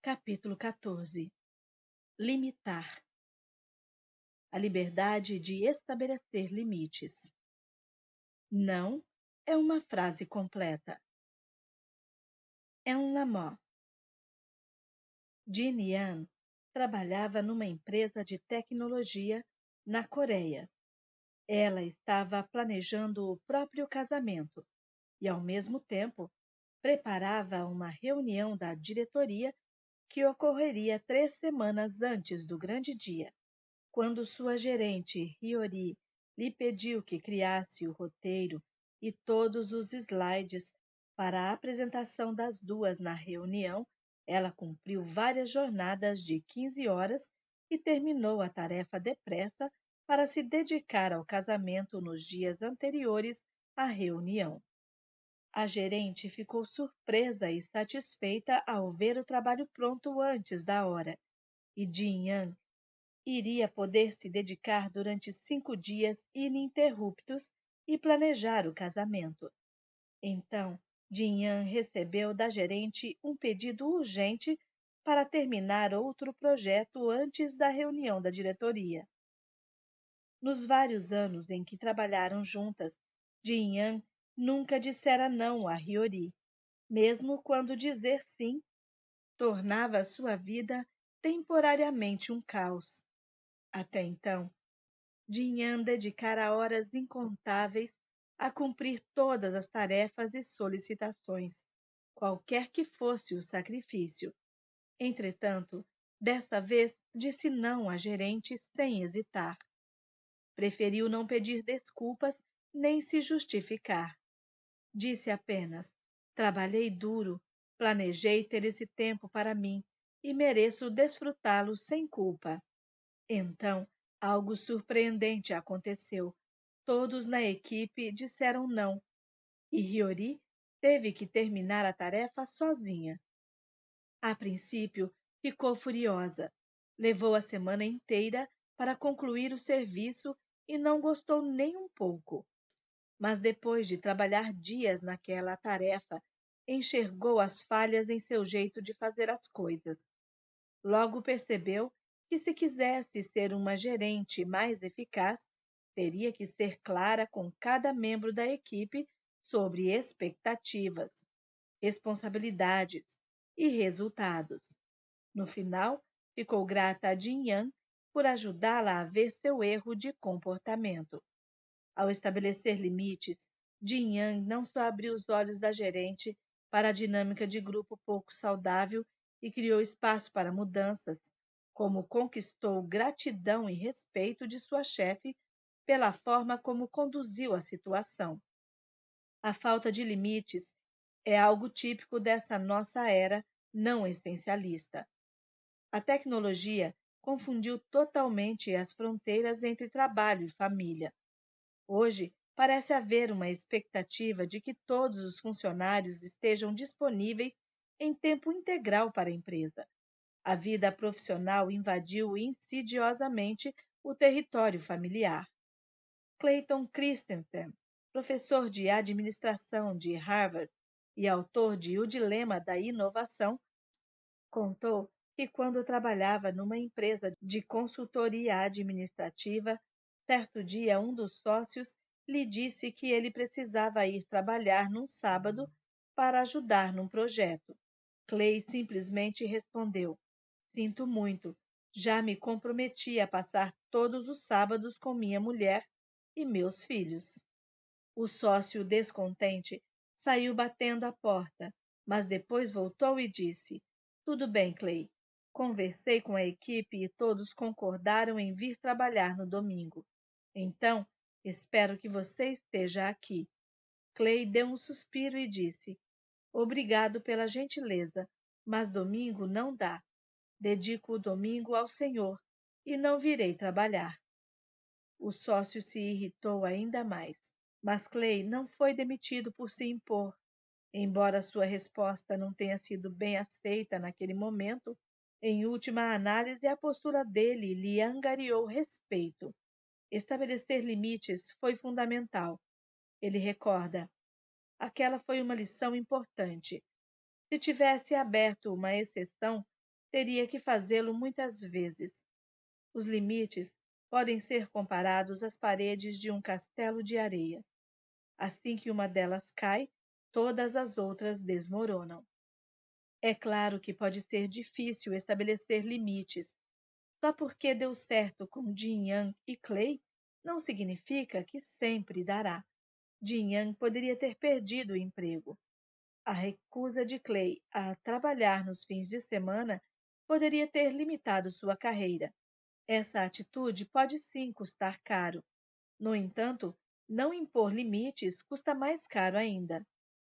Capítulo 14. Limitar. A liberdade de estabelecer limites. Não é uma frase completa. É um lamó. Jin Yan trabalhava numa empresa de tecnologia na Coreia. Ela estava planejando o próprio casamento e, ao mesmo tempo, preparava uma reunião da diretoria que ocorreria 3 semanas antes do grande dia. Quando sua gerente, Hiyori, lhe pediu que criasse o roteiro e todos os slides para a apresentação das duas na reunião, ela cumpriu várias jornadas de 15 horas e terminou a tarefa depressa para se dedicar ao casamento nos dias anteriores à reunião. A gerente ficou surpresa e satisfeita ao ver o trabalho pronto antes da hora, e Jin Yang iria poder se dedicar durante 5 dias ininterruptos e planejar o casamento. Então, Jinhan recebeu da gerente um pedido urgente para terminar outro projeto antes da reunião da diretoria. Nos vários anos em que trabalharam juntas, Jinhan nunca dissera não a Hiyori, mesmo quando dizer sim tornava sua vida temporariamente um caos. Até então, Jinhan dedicara horas incontáveis a cumprir todas as tarefas e solicitações, qualquer que fosse o sacrifício. Entretanto, dessa vez disse não à gerente sem hesitar. Preferiu não pedir desculpas nem se justificar. Disse apenas: trabalhei duro, planejei ter esse tempo para mim e mereço desfrutá-lo sem culpa. Então, algo surpreendente aconteceu. Todos na equipe disseram não, e Hiyori teve que terminar a tarefa sozinha. A princípio, ficou furiosa. Levou a semana inteira para concluir o serviço e não gostou nem um pouco. Mas depois de trabalhar dias naquela tarefa, enxergou as falhas em seu jeito de fazer as coisas. Logo percebeu que, se quisesse ser uma gerente mais eficaz, teria que ser clara com cada membro da equipe sobre expectativas, responsabilidades e resultados. No final, ficou grata a Jin Yang por ajudá-la a ver seu erro de comportamento. Ao estabelecer limites, Jin Yang não só abriu os olhos da gerente para a dinâmica de grupo pouco saudável e criou espaço para mudanças, como conquistou gratidão e respeito de sua chefe pela forma como conduziu a situação. A falta de limites é algo típico dessa nossa era não essencialista. A tecnologia confundiu totalmente as fronteiras entre trabalho e família. Hoje, parece haver uma expectativa de que todos os funcionários estejam disponíveis em tempo integral para a empresa. A vida profissional invadiu insidiosamente o território familiar. Clayton Christensen, professor de administração de Harvard e autor de O Dilema da Inovação, contou que, quando trabalhava numa empresa de consultoria administrativa, certo dia um dos sócios lhe disse que ele precisava ir trabalhar num sábado para ajudar num projeto. Clay simplesmente respondeu: sinto muito, já me comprometi a passar todos os sábados com minha mulher e meus filhos. O sócio, descontente, saiu batendo a porta, mas depois voltou e disse: tudo bem, Clay. Conversei com a equipe e todos concordaram em vir trabalhar no domingo. Então, espero que você esteja aqui. Clay deu um suspiro e disse: obrigado pela gentileza, mas domingo não dá. Dedico o domingo ao Senhor e não virei trabalhar. O sócio se irritou ainda mais, mas Clay não foi demitido por se impor. Embora sua resposta não tenha sido bem aceita naquele momento, em última análise a postura dele lhe angariou respeito. Estabelecer limites foi fundamental. Ele recorda: aquela foi uma lição importante. Se tivesse aberto uma exceção, teria que fazê-lo muitas vezes. Os limites podem ser comparados às paredes de um castelo de areia. Assim que uma delas cai, todas as outras desmoronam. É claro que pode ser difícil estabelecer limites. Só porque deu certo com Jin Yang e Clay, não significa que sempre dará. Jin Yang poderia ter perdido o emprego. A recusa de Clay a trabalhar nos fins de semana poderia ter limitado sua carreira. Essa atitude pode sim custar caro. No entanto, não impor limites custa mais caro ainda.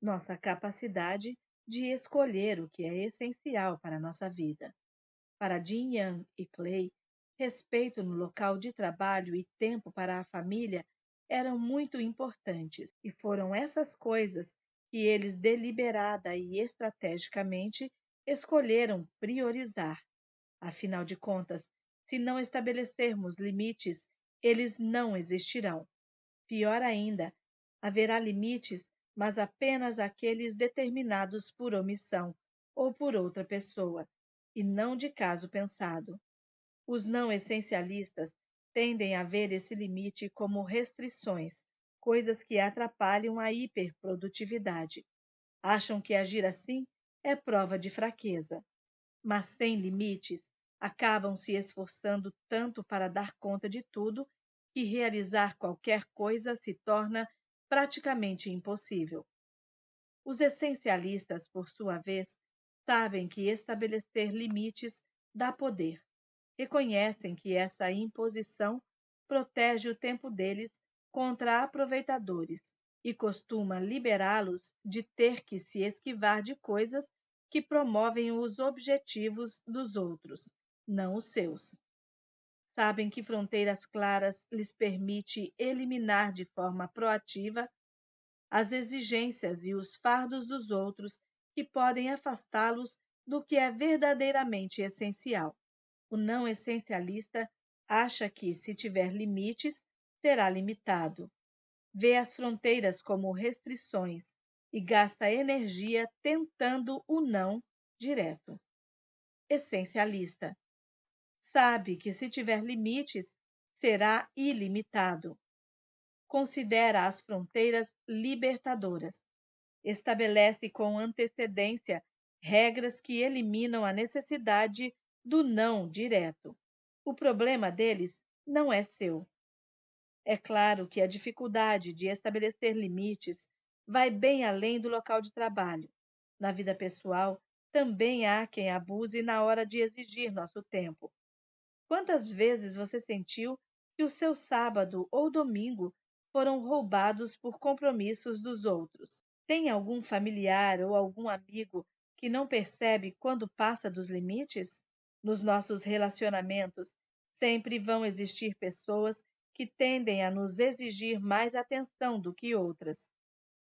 Nossa capacidade de escolher o que é essencial para a nossa vida. Para Jin Yang e Clay, respeito no local de trabalho e tempo para a família eram muito importantes, e foram essas coisas que eles deliberada e estrategicamente escolheram priorizar. Afinal de contas, se não estabelecermos limites, eles não existirão. Pior ainda, haverá limites, mas apenas aqueles determinados por omissão ou por outra pessoa, e não de caso pensado. Os não essencialistas tendem a ver esse limite como restrições, coisas que atrapalham a hiperprodutividade. Acham que agir assim é prova de fraqueza, mas sem limites, acabam se esforçando tanto para dar conta de tudo que realizar qualquer coisa se torna praticamente impossível. Os essencialistas, por sua vez, sabem que estabelecer limites dá poder. Reconhecem que essa imposição protege o tempo deles contra aproveitadores e costuma liberá-los de ter que se esquivar de coisas que promovem os objetivos dos outros, não os seus. Sabem que fronteiras claras lhes permite eliminar de forma proativa as exigências e os fardos dos outros que podem afastá-los do que é verdadeiramente essencial. O não essencialista acha que, se tiver limites, será limitado. Vê as fronteiras como restrições e gasta energia tentando o não direto. Essencialista sabe que, se tiver limites, será ilimitado. Considera as fronteiras libertadoras. Estabelece com antecedência regras que eliminam a necessidade do não direto. O problema deles não é seu. É claro que a dificuldade de estabelecer limites vai bem além do local de trabalho. Na vida pessoal, também há quem abuse na hora de exigir nosso tempo. Quantas vezes você sentiu que o seu sábado ou domingo foram roubados por compromissos dos outros? Tem algum familiar ou algum amigo que não percebe quando passa dos limites? Nos nossos relacionamentos, sempre vão existir pessoas que tendem a nos exigir mais atenção do que outras.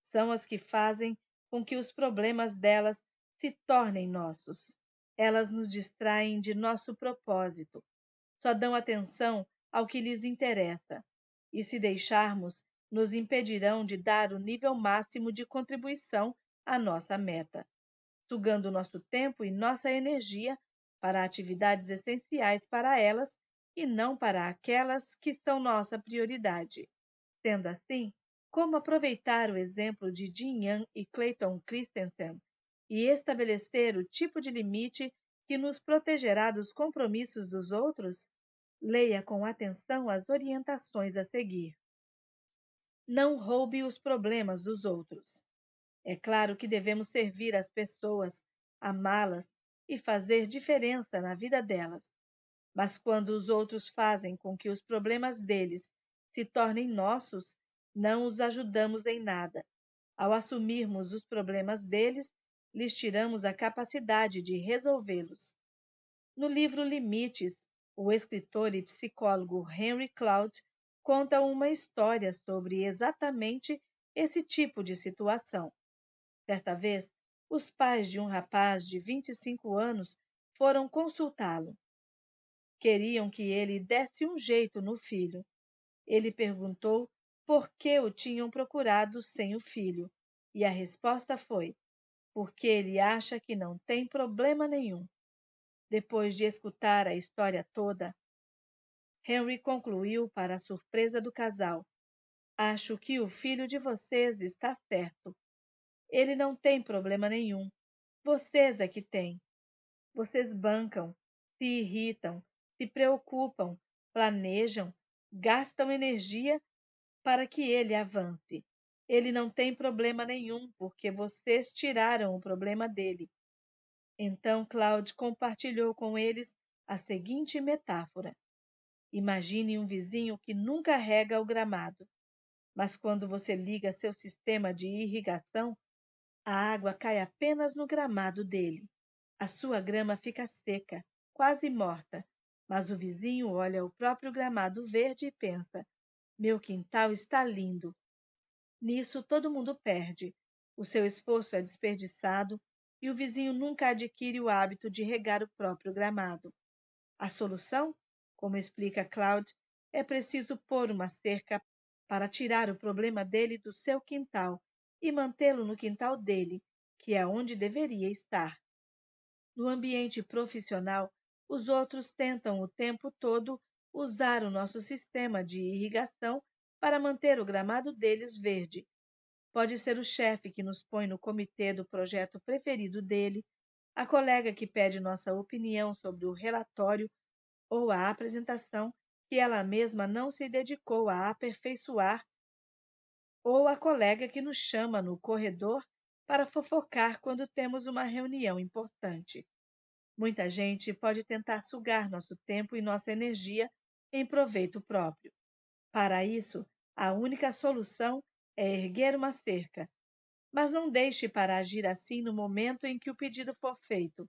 São as que fazem com que os problemas delas se tornem nossos. Elas nos distraem de nosso propósito, só dão atenção ao que lhes interessa, e se deixarmos, nos impedirão de dar o nível máximo de contribuição à nossa meta, sugando nosso tempo e nossa energia para atividades essenciais para elas e não para aquelas que são nossa prioridade. Sendo assim, como aproveitar o exemplo de Jin Yang e Clayton Christensen e estabelecer o tipo de limite que nos protegerá dos compromissos dos outros? Leia com atenção as orientações a seguir. Não roube os problemas dos outros. É claro que devemos servir as pessoas, amá-las e fazer diferença na vida delas. Mas quando os outros fazem com que os problemas deles se tornem nossos, não os ajudamos em nada. Ao assumirmos os problemas deles, lhes tiramos a capacidade de resolvê-los. No livro Limites, o escritor e psicólogo Henry Cloud conta uma história sobre exatamente esse tipo de situação. Certa vez, os pais de um rapaz de 25 anos foram consultá-lo. Queriam que ele desse um jeito no filho. Ele perguntou por que o tinham procurado sem o filho, e a resposta foi: porque ele acha que não tem problema nenhum. Depois de escutar a história toda, Henry concluiu para a surpresa do casal: Acho que o filho de vocês está certo. Ele não tem problema nenhum. Vocês é que têm. Vocês bancam, se irritam, se preocupam, planejam, gastam energia para que ele avance. Ele não tem problema nenhum, porque vocês tiraram o problema dele. Então Cloud compartilhou com eles a seguinte metáfora: imagine um vizinho que nunca rega o gramado, mas quando você liga seu sistema de irrigação, a água cai apenas no gramado dele. A sua grama fica seca, quase morta, mas o vizinho olha o próprio gramado verde e pensa: meu quintal está lindo. Nisso todo mundo perde. O seu esforço é desperdiçado e o vizinho nunca adquire o hábito de regar o próprio gramado. A solução, como explica Claude, é preciso pôr uma cerca para tirar o problema dele do seu quintal e mantê-lo no quintal dele, que é onde deveria estar. No ambiente profissional, os outros tentam o tempo todo usar o nosso sistema de irrigação para manter o gramado deles verde. Pode ser o chefe que nos põe no comitê do projeto preferido dele, a colega que pede nossa opinião sobre o relatório ou a apresentação que ela mesma não se dedicou a aperfeiçoar, ou a colega que nos chama no corredor para fofocar quando temos uma reunião importante. Muita gente pode tentar sugar nosso tempo e nossa energia em proveito próprio. Para isso, a única solução é erguer uma cerca, mas não deixe para agir assim no momento em que o pedido for feito.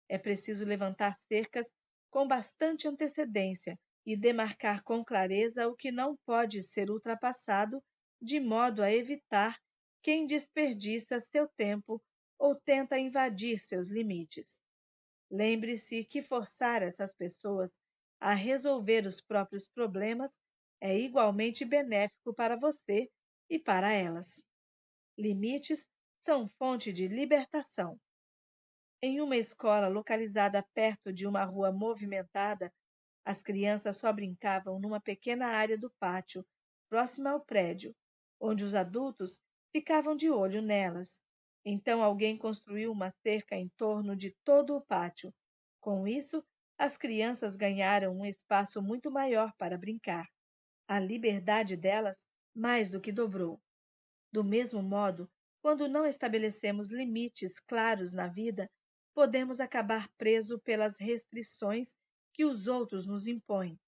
É preciso levantar cercas com bastante antecedência e demarcar com clareza o que não pode ser ultrapassado, de modo a evitar quem desperdiça seu tempo ou tenta invadir seus limites. Lembre-se que forçar essas pessoas a resolver os próprios problemas é igualmente benéfico para você e para elas. Limites são fonte de libertação. Em uma escola localizada perto de uma rua movimentada, as crianças só brincavam numa pequena área do pátio, próxima ao prédio, onde os adultos ficavam de olho nelas. Então alguém construiu uma cerca em torno de todo o pátio. Com isso, as crianças ganharam um espaço muito maior para brincar. A liberdade delas mais do que dobrou. Do mesmo modo, quando não estabelecemos limites claros na vida, podemos acabar presos pelas restrições que os outros nos impõem.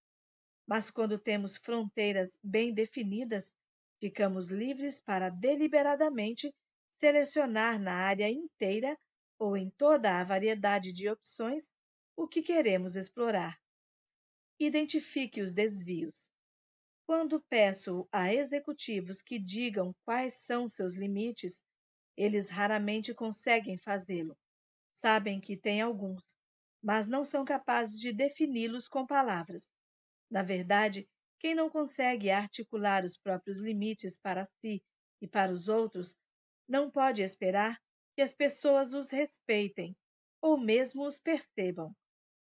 Mas quando temos fronteiras bem definidas, ficamos livres para deliberadamente selecionar na área inteira ou em toda a variedade de opções o que queremos explorar. Identifique os desvios. Quando peço a executivos que digam quais são seus limites, eles raramente conseguem fazê-lo. Sabem que têm alguns, mas não são capazes de defini-los com palavras. Na verdade, quem não consegue articular os próprios limites para si e para os outros, não pode esperar que as pessoas os respeitem ou mesmo os percebam.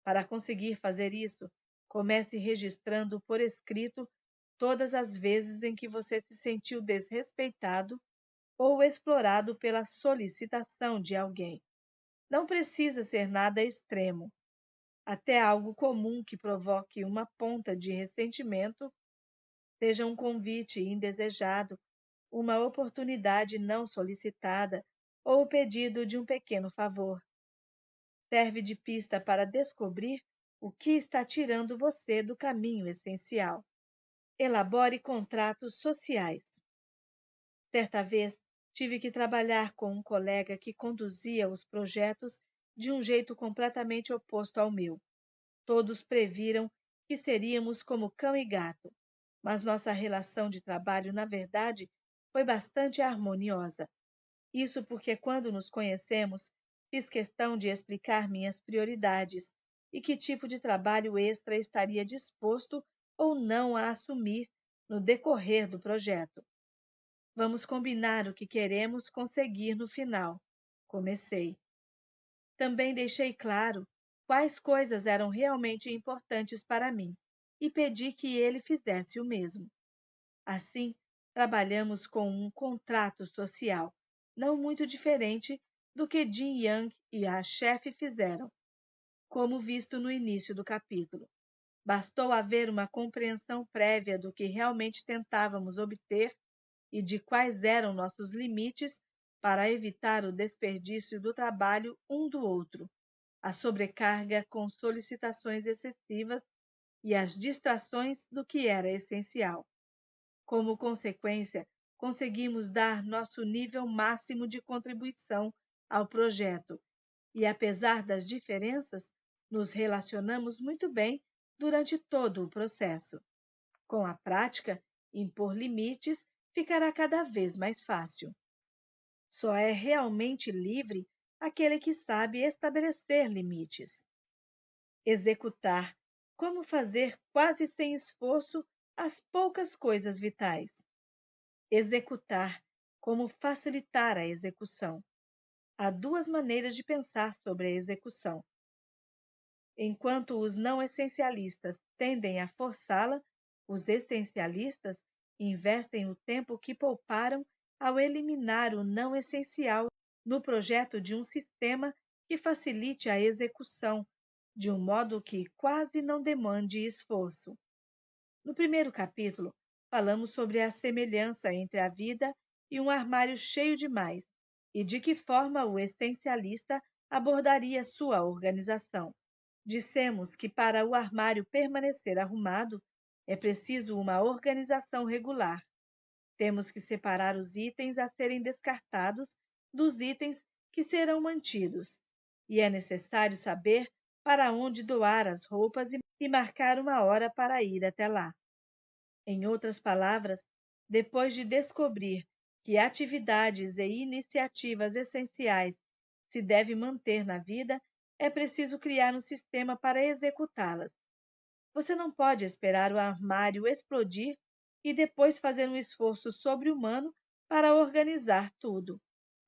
Para conseguir fazer isso, comece registrando por escrito todas as vezes em que você se sentiu desrespeitado ou explorado pela solicitação de alguém. Não precisa ser nada extremo. Até algo comum que provoque uma ponta de ressentimento, seja um convite indesejado, uma oportunidade não solicitada ou o pedido de um pequeno favor. Serve de pista para descobrir o que está tirando você do caminho essencial. Elabore contratos sociais. Certa vez, tive que trabalhar com um colega que conduzia os projetos de um jeito completamente oposto ao meu. Todos previram que seríamos como cão e gato, mas nossa relação de trabalho, na verdade, foi bastante harmoniosa. Isso porque, quando nos conhecemos, fiz questão de explicar minhas prioridades e que tipo de trabalho extra estaria disposto ou não a assumir no decorrer do projeto. Vamos combinar o que queremos conseguir no final. Comecei. Também deixei claro quais coisas eram realmente importantes para mim e pedi que ele fizesse o mesmo. Assim, trabalhamos com um contrato social, não muito diferente do que Jin Yang e a chefe fizeram, como visto no início do capítulo. Bastou haver uma compreensão prévia do que realmente tentávamos obter e de quais eram nossos limites para evitar o desperdício do trabalho um do outro, a sobrecarga com solicitações excessivas e as distrações do que era essencial. Como consequência, conseguimos dar nosso nível máximo de contribuição ao projeto e, apesar das diferenças, nos relacionamos muito bem durante todo o processo. Com a prática, impor limites ficará cada vez mais fácil. Só é realmente livre aquele que sabe estabelecer limites. Executar. Como fazer quase sem esforço as poucas coisas vitais. Executar. Como facilitar a execução. Há duas maneiras de pensar sobre a execução. Enquanto os não essencialistas tendem a forçá-la, os essencialistas investem o tempo que pouparam ao eliminar o não essencial no projeto de um sistema que facilite a execução, de um modo que quase não demande esforço. No primeiro capítulo, falamos sobre a semelhança entre a vida e um armário cheio demais e de que forma o essencialista abordaria sua organização. Dissemos que para o armário permanecer arrumado, é preciso uma organização regular. Temos que separar os itens a serem descartados dos itens que serão mantidos. E é necessário saber para onde doar as roupas e marcar uma hora para ir até lá. Em outras palavras, depois de descobrir que atividades e iniciativas essenciais se deve manter na vida, é preciso criar um sistema para executá-las. Você não pode esperar o armário explodir e depois fazer um esforço sobre-humano para organizar tudo.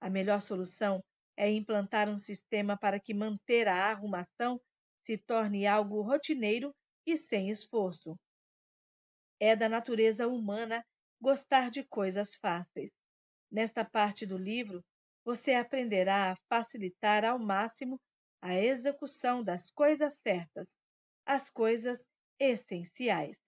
A melhor solução é implantar um sistema para que manter a arrumação se torne algo rotineiro e sem esforço. É da natureza humana gostar de coisas fáceis. Nesta parte do livro, você aprenderá a facilitar ao máximo a execução das coisas certas, as coisas essenciais.